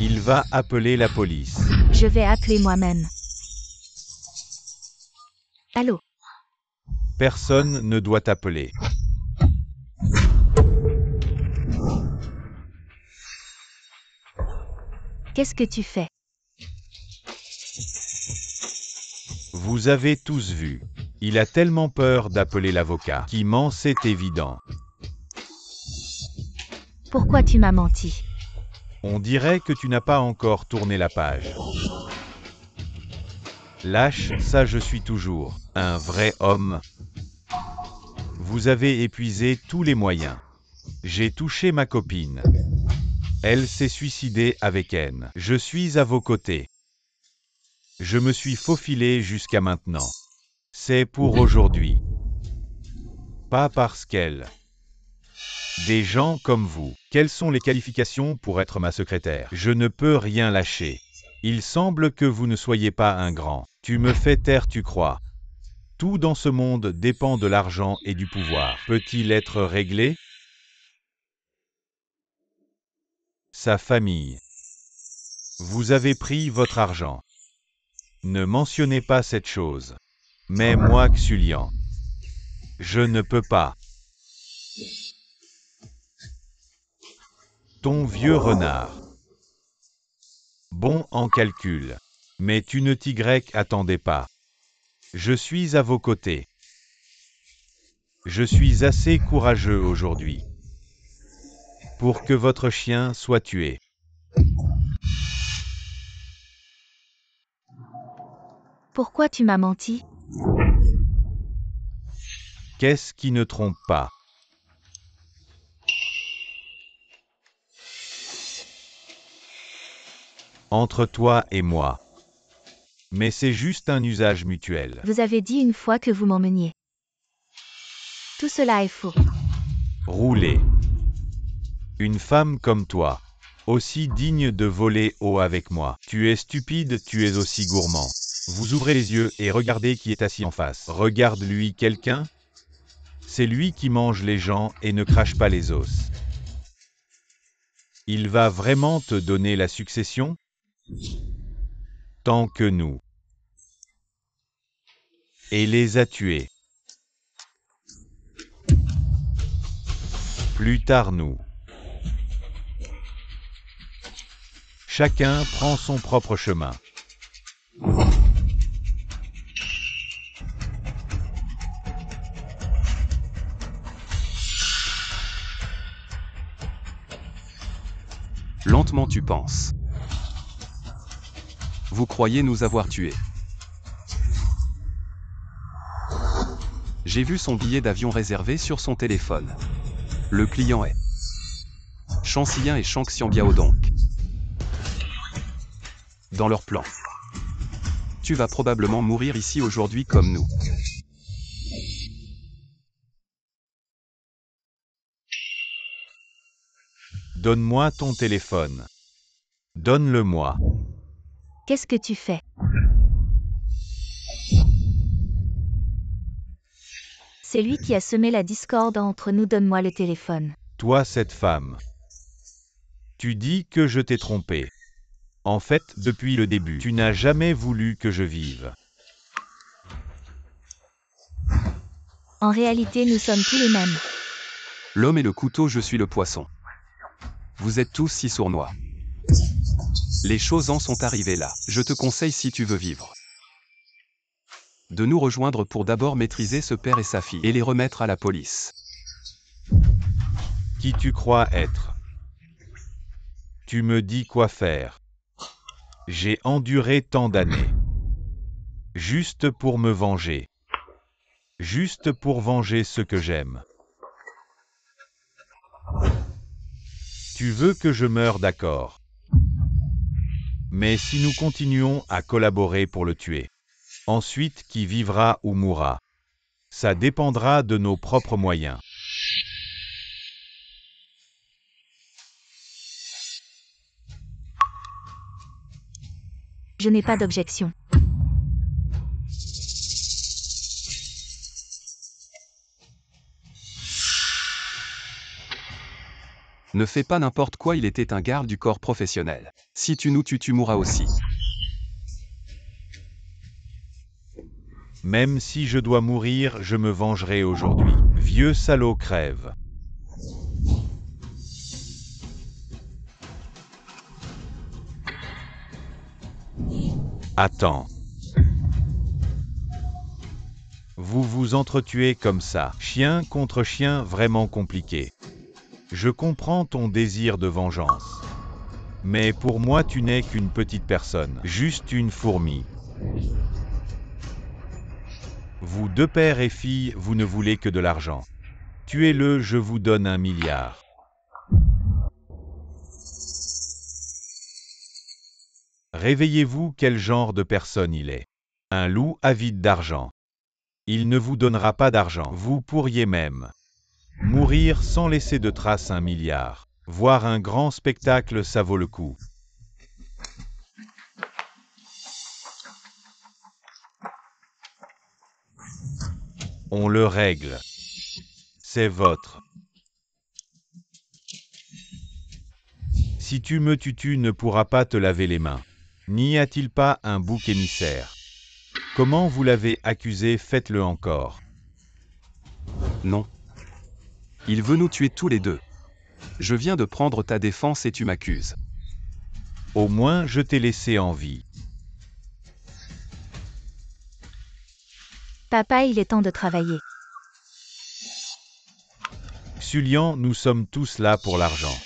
Il va appeler la police. Je vais appeler moi-même. Allô? Personne ne doit appeler. Qu'est-ce que tu fais? Vous avez tous vu. Il a tellement peur d'appeler l'avocat qui ment, c'est évident. Pourquoi tu m'as menti? On dirait que tu n'as pas encore tourné la page. Lâche, ça je suis toujours un vrai homme. Vous avez épuisé tous les moyens. J'ai touché ma copine. Elle s'est suicidée avec haine. Je suis à vos côtés. Je me suis faufilé jusqu'à maintenant. C'est pour aujourd'hui. Pas parce qu'elle Des gens comme vous. Quelles sont les qualifications pour être ma secrétaire? Je ne peux rien lâcher. Il semble que vous ne soyez pas un grand. Tu me fais taire, tu crois. Tout dans ce monde dépend de l'argent et du pouvoir. Peut-il être réglé? Sa famille. Vous avez pris votre argent. Ne mentionnez pas cette chose. Mais moi, Xulian, je ne peux pas. Ton vieux renard. Bon en calcul. Mais tu ne t'y attendais pas. Je suis à vos côtés. Je suis assez courageux aujourd'hui pour que votre chien soit tué. Pourquoi tu m'as menti? Qu'est-ce qui ne trompe pas? Entre toi et moi. Mais c'est juste un usage mutuel. Vous avez dit une fois que vous m'emmeniez. Tout cela est faux. Rouler. Une femme comme toi, aussi digne de voler haut avec moi. Tu es stupide, tu es aussi gourmand. Vous ouvrez les yeux et regardez qui est assis en face. Regarde-lui quelqu'un. C'est lui qui mange les gens et ne crache pas les os. Il va vraiment te donner la succession? Tant que nous. Et les a tués. Plus tard nous. Chacun prend son propre chemin. Lentement tu penses. Vous croyez nous avoir tués. J'ai vu son billet d'avion réservé sur son téléphone. Le client est Chancillien et Shang Xiangbiao donc. Dans leur plan. Tu vas probablement mourir ici aujourd'hui comme nous. Donne-moi ton téléphone. Donne-le-moi. Qu'est-ce que tu fais? C'est lui qui a semé la discorde entre nous. Donne-moi le téléphone. Toi, cette femme. Tu dis que je t'ai trompé. En fait, depuis le début, tu n'as jamais voulu que je vive. En réalité, nous sommes tous les mêmes. L'homme est le couteau, je suis le poisson. Vous êtes tous si sournois. Les choses en sont arrivées là. Je te conseille, si tu veux vivre, de nous rejoindre pour d'abord maîtriser ce père et sa fille et les remettre à la police. Qui tu crois être? Tu me dis quoi faire? J'ai enduré tant d'années. Juste pour me venger. Juste pour venger ce que j'aime. Tu veux que je meure, d'accord. Mais si nous continuons à collaborer pour le tuer, ensuite qui vivra ou mourra? Ça dépendra de nos propres moyens. Je n'ai pas d'objection. Ne fais pas n'importe quoi, il était un garde du corps professionnel. Si tu nous tues, tu mourras aussi. Même si je dois mourir, je me vengerai aujourd'hui. Vieux salaud, crève. Attends. Vous vous entretuez comme ça. Chien contre chien, vraiment compliqué. Je comprends ton désir de vengeance. Mais pour moi, tu n'es qu'une petite personne. Juste une fourmi. Vous deux père et fille, vous ne voulez que de l'argent. Tuez-le, je vous donne 1 milliard. Réveillez-vous, quel genre de personne il est. Un loup avide d'argent. Il ne vous donnera pas d'argent. Vous pourriez même Mourir sans laisser de traces 1 milliard. Voir un grand spectacle, ça vaut le coup. On le règle. C'est votre. Si tu me tues, tu ne pourras pas te laver les mains. N'y a-t-il pas un bouc émissaire? Comment vous l'avez accusé? Faites-le encore. Non. Il veut nous tuer tous les deux. Je viens de prendre ta défense et tu m'accuses. Au moins, je t'ai laissé en vie. Papa, il est temps de travailler. Xulien, nous sommes tous là pour l'argent.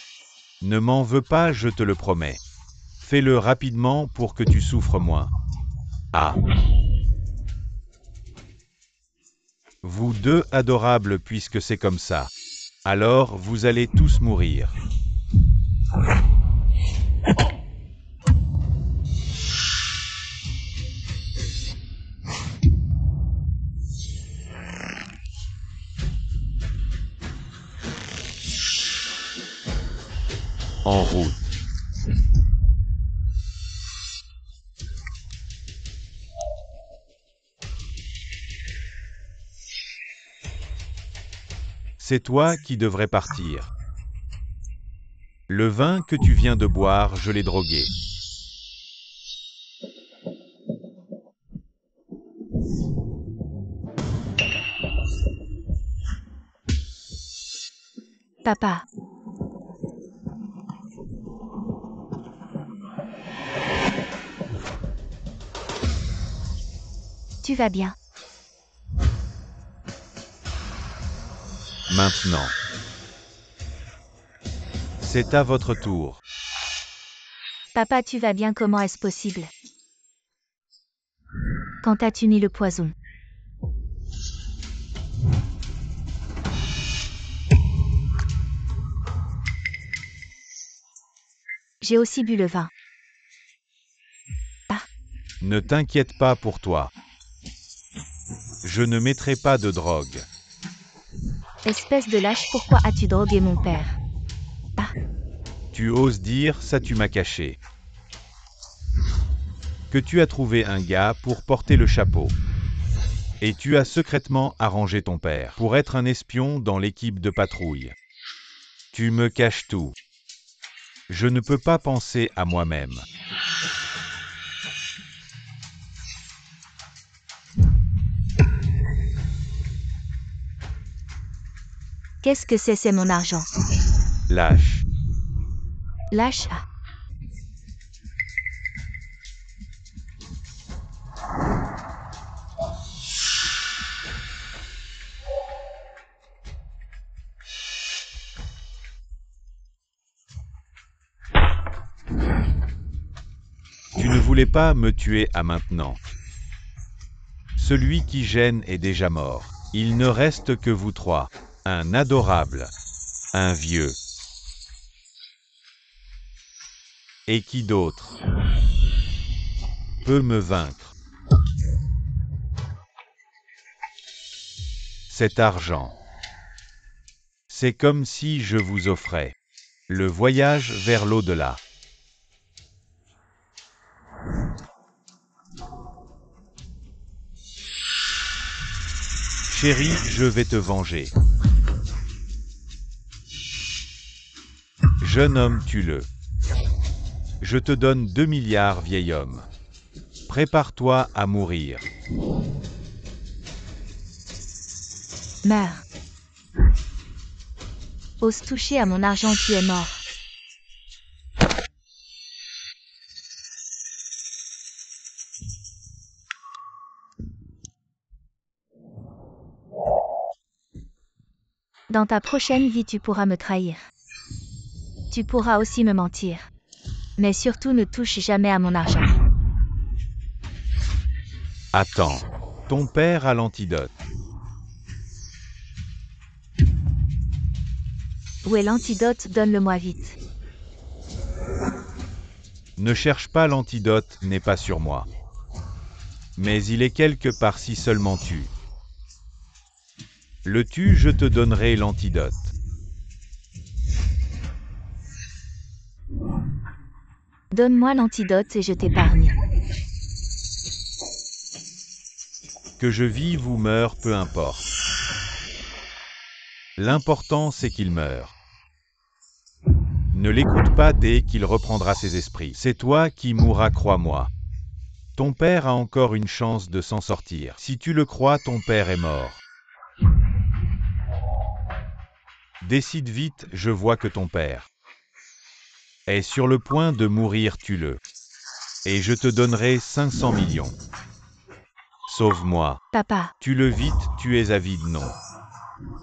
Ne m'en veux pas, je te le promets. Fais-le rapidement pour que tu souffres moins. Ah. Vous deux adorables, puisque c'est comme ça. Alors, vous allez tous mourir. En route. C'est toi qui devrais partir. Le vin que tu viens de boire, je l'ai drogué. Papa. Tu vas bien? Maintenant. C'est à votre tour. Papa, tu vas bien? Comment est-ce possible? Quand as-tu mis le poison? J'ai aussi bu le vin. Ah. Ne t'inquiète pas pour toi. Je ne mettrai pas de drogue. Espèce de lâche, pourquoi as-tu drogué mon père? Ah. Tu oses dire ça, tu m'as caché. Que tu as trouvé un gars pour porter le chapeau. Et tu as secrètement arrangé ton père pour être un espion dans l'équipe de patrouille. Tu me caches tout. Je ne peux pas penser à moi-même. Qu'est-ce que c'est mon argent? Lâche. Lâche. Ah. Tu ne voulais pas me tuer à maintenant. Celui qui gêne est déjà mort. Il ne reste que vous trois. Un adorable. Un vieux. Et qui d'autre peut me vaincre? Cet argent. C'est comme si je vous offrais le voyage vers l'au-delà. Chérie, je vais te venger. Jeune homme, tue-le. Je te donne 2 milliards, vieil homme. Prépare-toi à mourir. Meurs. Ose toucher à mon argent, tu es mort. Dans ta prochaine vie, tu pourras me trahir. Tu pourras aussi me mentir. Mais surtout, ne touche jamais à mon argent. Attends. Ton père a l'antidote. Où est l'antidote? Donne-le-moi vite. Ne cherche pas, l'antidote n'est pas sur moi. Mais il est quelque part si seulement tu Le tue, je te donnerai l'antidote. Donne-moi l'antidote et je t'épargne. Que je vive ou meure, peu importe. L'important, c'est qu'il meure. Ne l'écoute pas dès qu'il reprendra ses esprits. C'est toi qui mourras, crois-moi. Ton père a encore une chance de s'en sortir. Si tu le crois, ton père est mort. Décide vite, je vois que ton père est sur le point de mourir, tue-le. Et je te donnerai 500 millions. Sauve-moi. Papa, Tue-le vite, tu es avide, non.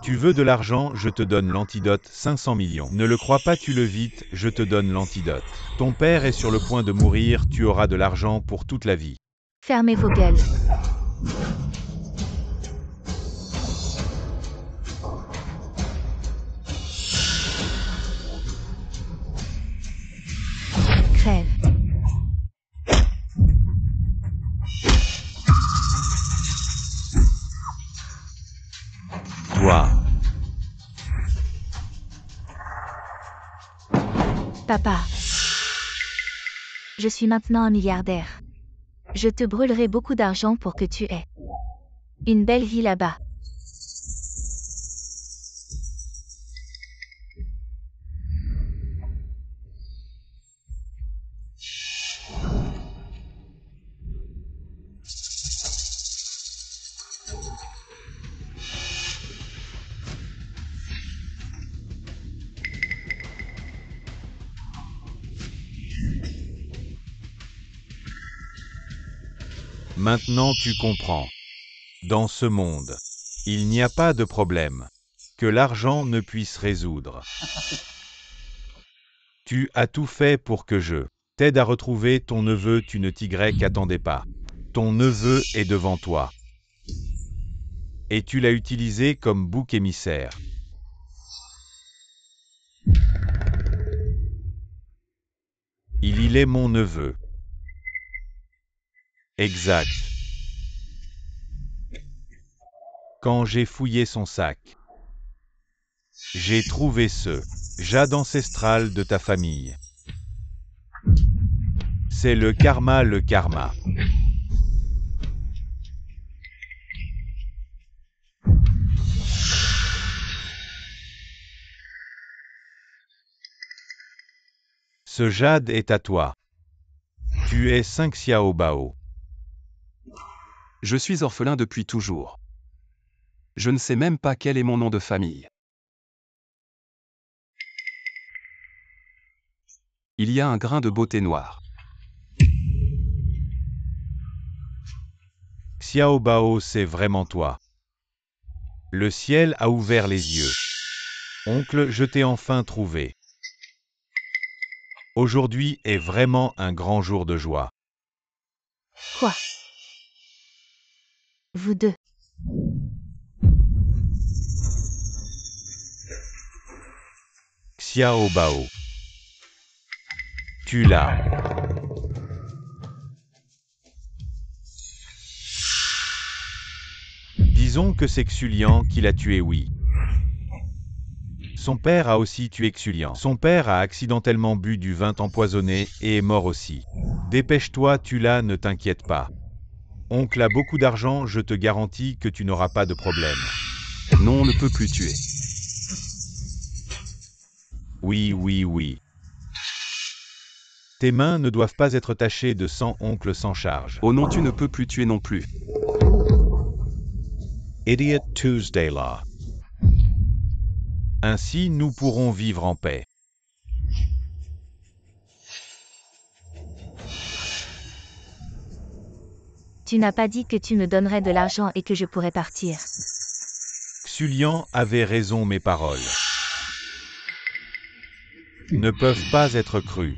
Tu veux de l'argent, je te donne l'antidote, 500 millions. Ne le crois pas, tue-le vite, je te donne l'antidote. Ton père est sur le point de mourir, tu auras de l'argent pour toute la vie. fermez vos gueules. Crève. Toi, Papa. Je suis maintenant un milliardaire. Je te brûlerai beaucoup d'argent pour que tu aies une belle vie là-bas. maintenant tu comprends. Dans ce monde, il n'y a pas de problème que l'argent ne puisse résoudre. Tu as tout fait pour que je t'aide à retrouver ton neveu, tu ne t'y qu'attendais pas. Ton neveu est devant toi. Et tu l'as utilisé comme bouc émissaire. Il est mon neveu. Exact. Quand j'ai fouillé son sac, j'ai trouvé ce jade ancestral de ta famille. C'est le karma, le karma. Ce jade est à toi. Tu es 5 Xiao Bao. Je suis orphelin depuis toujours. Je ne sais même pas quel est mon nom de famille. Il y a un grain de beauté noire. Xiao Bao, c'est vraiment toi. Le ciel a ouvert les yeux. Oncle, je t'ai enfin trouvé. Aujourd'hui est vraiment un grand jour de joie. Quoi? Vous deux. Xiao Bao. Tu l'as. Disons que c'est Xulian qui l'a tué, oui. Son père a aussi tué Xulian. Son père a accidentellement bu du vin empoisonné et est mort aussi. Dépêche-toi, tu l'as, ne t'inquiète pas. Oncle a beaucoup d'argent, je te garantis que tu n'auras pas de problème. Non, on ne peut plus tuer. Oui, oui, oui. Tes mains ne doivent pas être tachées de sang, oncle sans charge. Oh non, tu ne peux plus tuer non plus. Idiot Tuesday Law. Ainsi, nous pourrons vivre en paix. Tu n'as pas dit que tu me donnerais de l'argent et que je pourrais partir. Xulian avait raison, mes paroles ne peuvent pas être crues.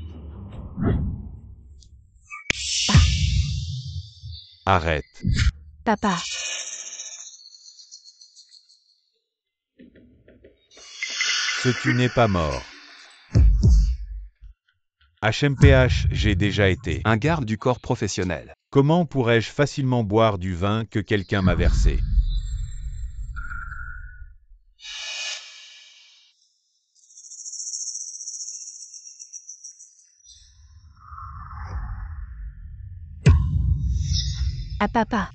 Arrête. Papa. Tu n'es pas mort. HMPH, j'ai déjà été. Un garde du corps professionnel. Comment pourrais-je facilement boire du vin que quelqu'un m'a versé? Ah papa.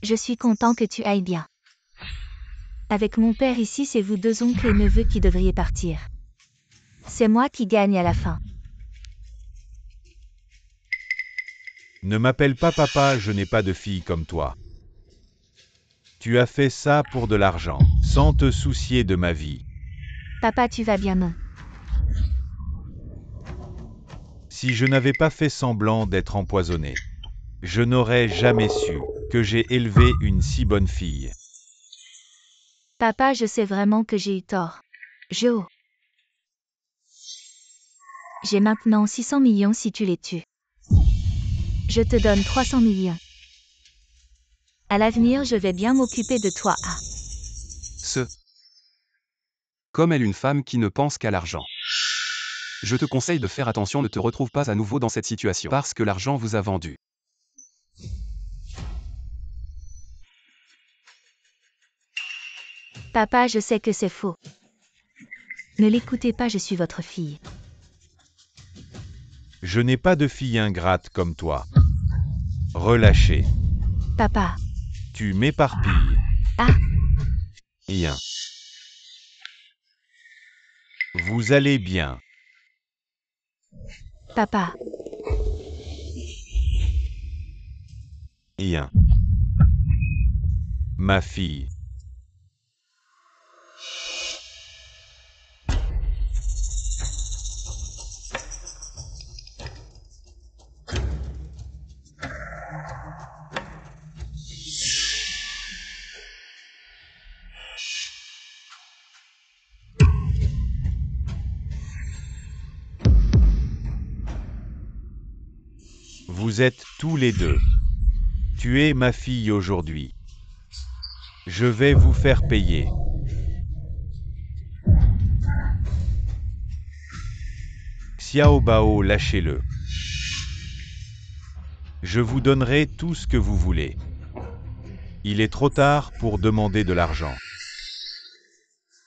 Je suis content que tu ailles bien. Avec mon père ici, c'est vous deux oncles et neveux qui devriez partir. C'est moi qui gagne à la fin. Ne m'appelle pas papa, je n'ai pas de fille comme toi. Tu as fait ça pour de l'argent, sans te soucier de ma vie. Papa, tu vas bien, non? Si je n'avais pas fait semblant d'être empoisonné, je n'aurais jamais su que j'ai élevé une si bonne fille. Papa, je sais vraiment que j'ai eu tort. Joe. J'ai maintenant 600 millions si tu les tues. Je te donne 300 millions. À l'avenir, je vais bien m'occuper de toi. Ah. Comme elle une femme qui ne pense qu'à l'argent. Je te conseille de faire attention, ne te retrouve pas à nouveau dans cette situation, parce que l'argent vous a vendu. Papa, je sais que c'est faux. Ne l'écoutez pas, je suis votre fille. Je n'ai pas de fille ingrate comme toi. Relâchez. Papa. Tu m'éparpilles. Ah. Bien. Vous allez bien. Papa. Bien. Ma fille. Vous êtes tous les deux. Tuez ma fille aujourd'hui. Je vais vous faire payer. Xiao Bao, lâchez-le. Je vous donnerai tout ce que vous voulez. Il est trop tard pour demander de l'argent.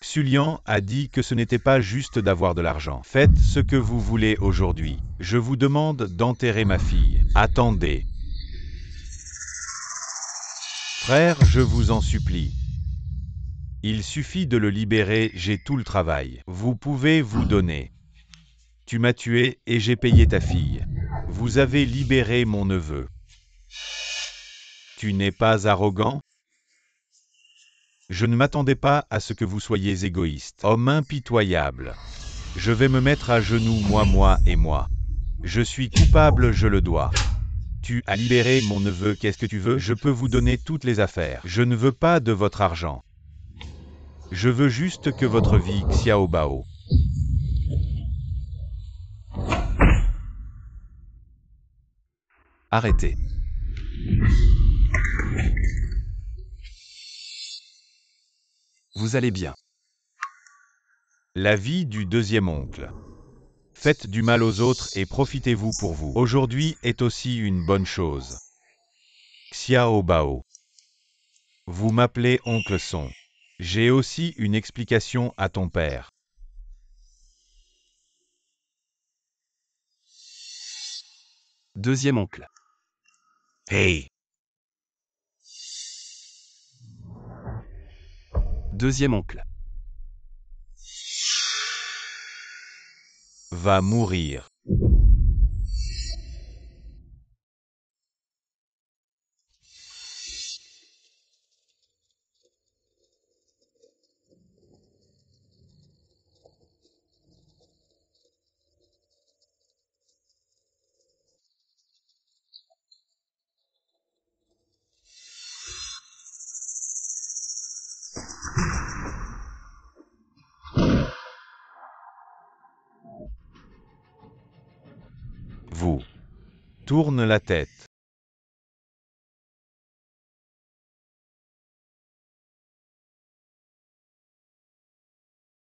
Xulian a dit que ce n'était pas juste d'avoir de l'argent. Faites ce que vous voulez aujourd'hui. Je vous demande d'enterrer ma fille. Attendez. Frère, je vous en supplie. Il suffit de le libérer, j'ai tout le travail. Vous pouvez vous donner. Tu m'as tué et j'ai payé ta fille. Vous avez libéré mon neveu. Tu n'es pas arrogant? Je ne m'attendais pas à ce que vous soyez égoïste. Homme impitoyable. Je vais me mettre à genoux, moi et moi. Je suis coupable, je le dois. Tu as libéré mon neveu, qu'est-ce que tu veux? Je peux vous donner toutes les affaires. Je ne veux pas de votre argent. Je veux juste que votre vie, Xiao Bao. Arrêtez. Vous allez bien. La vie du deuxième oncle. Faites du mal aux autres et profitez-vous pour vous. Aujourd'hui est aussi une bonne chose. Xiao Bao. Vous m'appelez oncle Son. J'ai aussi une explication à ton père. Deuxième oncle. Hey. Deuxième oncle. Va mourir. Vous. Tourne la tête.